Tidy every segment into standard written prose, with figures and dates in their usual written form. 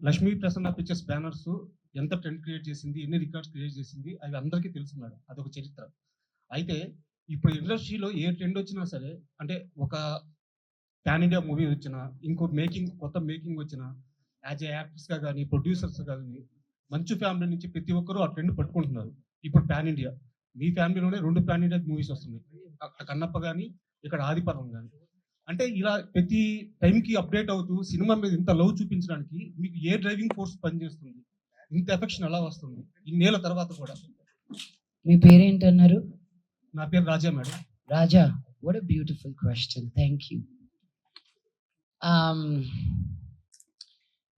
Lakshmi Prasanna pictures banners ఎంత trend create చేసింది, ఎన్ని రికార్డ్స్ క్రియేట్ చేసింది అవి అందరికీ తెలుసు మేడం. అదొక చరిత్ర. అయితే ఇప్పుడు ఇండస్ట్రీలో ఏ ట్రెండ్ వచ్చినా సరే, అంటే ఒక పాన్ ఇండియా మూవీ వచ్చినా, ఇంకో కొత్త మేకింగ్ వచ్చినా, యాజ్ ఏ యాక్టర్స్‌గా గానీ, ప్రొడ్యూసర్స్‌గా గానీ, మంచు ఫ్యామిలీ నుంచి ప్రతి ఒక్కరు ఆ ట్రెండ్ పట్టుకుంటున్నారు. ఇప్పుడు పాన్ ఇండియా. మీ ఫ్యామిలీలోనే 2 పాన్ ఇండియా మూవీస్ వస్తున్నాయి. అక్కడ కన్నప్ప గాని, ఇక్కడ ఆదిపర్వం గాని. అంటే ఇలా ప్రతి టైంకి అప్డేట్ అవుతూ సినిమా మీద ఇంత లవ్ చూపించడానికి మీకు ఏ డ్రైవింగ్ ఫోర్స్ పనిచేస్తుంది? ఇంత ఎఫెక్షన్ ఎలా వస్తుంది? ఇన్నేళ్ల తర్వాత కూడా. మీ పేరేంటన్నారు? నా పేరు Raja madam. Raja, what a beautiful question. Thank you.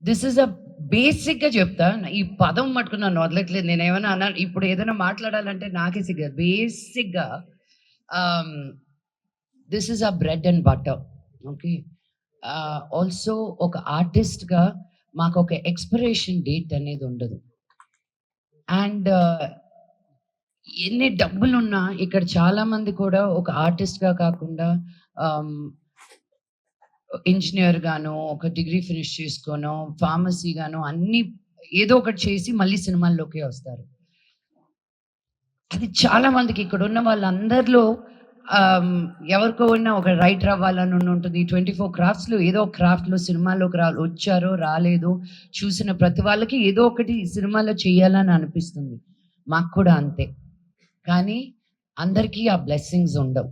This is a బేసిక్గా చెప్తా. ఈ పదం మటుకు నన్ను వదలట్లేదు. నేను ఏమైనా అన్నా ఇప్పుడు ఏదైనా మాట్లాడాలంటే నాకే సిగ్గు. బేసిక్గా this is a bread and butter. Okay. Also ఒక ఆర్టిస్ట్గా మాకు ఒక ఎక్స్పిరేషన్ డేట్ అనేది ఉండదు. అండ్ ఎన్ని డబ్బులున్నా ఇక్కడ చాలా మంది కూడా ఒక ఆర్టిస్ట్గా కాకుండా ఇంజనీర్ గాను, ఒక డిగ్రీ ఫినిష్ చేసుకోనో, ఫార్మసీ గాను అన్ని ఏదో ఒకటి చేసి మళ్ళీ సినిమాల్లోకి వస్తారు. అది చాలా మందికి ఇక్కడ ఉన్న వాళ్ళందరిలో ఎవరికో ఉన్న ఒక రైటర్ అవ్వాలని ఉంటుంది. 24 క్రాఫ్ట్స్లో ఏదో ఒక క్రాఫ్ట్లో సినిమాల్లోకి వచ్చారో రాలేదో చూసిన ప్రతి వాళ్ళకి ఏదో ఒకటి సినిమాలో చేయాలని అనిపిస్తుంది. మాకు కూడా అంతే. కానీ అందరికీ ఆ బ్లెస్సింగ్స్ ఉండవు.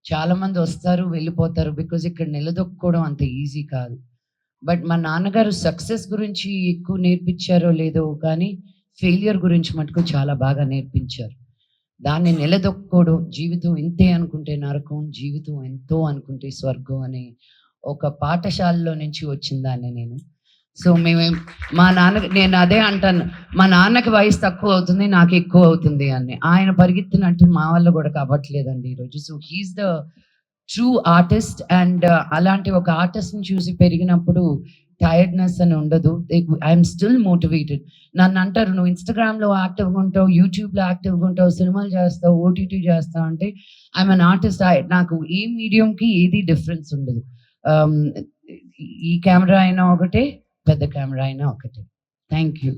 చాలామంది వస్తారు వెళ్ళిపోతారు. బికాజ్ ఇక్కడ నిలదొక్కుకోవడం అంత ఈజీ కాదు. బట్ మా నాన్నగారు సక్సెస్ గురించి ఎక్కువ నేర్పించారో లేదో కానీ ఫెయిలియర్ గురించి మటుకు చాలా బాగా నేర్పించారు. దాన్ని నిలదొక్కుకోవడం, జీవితం ఇంతే అనుకుంటే నరకం, జీవితం ఎంతో అనుకుంటే స్వర్గం అనే ఒక పాఠశాలలో నుంచి వచ్చిందాన్ని నేను. సో నేను అదే అంటాను, మా నాన్నకి వయసు తక్కువ అవుతుంది, నాకు ఎక్కువ అవుతుంది అని. ఆయన పరిగెత్తినట్టు మా వల్ల కూడా కావట్లేదండి ఈరోజు. So he is the true artist. And అలాంటి ఒక ఆర్టిస్ట్ని చూసి పెరిగినప్పుడు టైర్డ్నెస్ అని ఉండదు. I'm still motivated. నన్ను అంటారు, నువ్వు ఇన్స్టాగ్రామ్లో యాక్టివ్గా ఉంటావు, యూట్యూబ్లో యాక్టివ్గా ఉంటావు, సినిమాలు చేస్తావు, ఓటీటీ చేస్తావు అంటే ఐఎమ్ అన్ ఆర్టిస్ట్. నాకు ఏ మీడియంకి ఏది డిఫరెన్స్ ఉండదు. ఈ కెమెరా అయినా ఒకటే, పెద్ద కెమెరా అయినా ఒకటే. Thank you.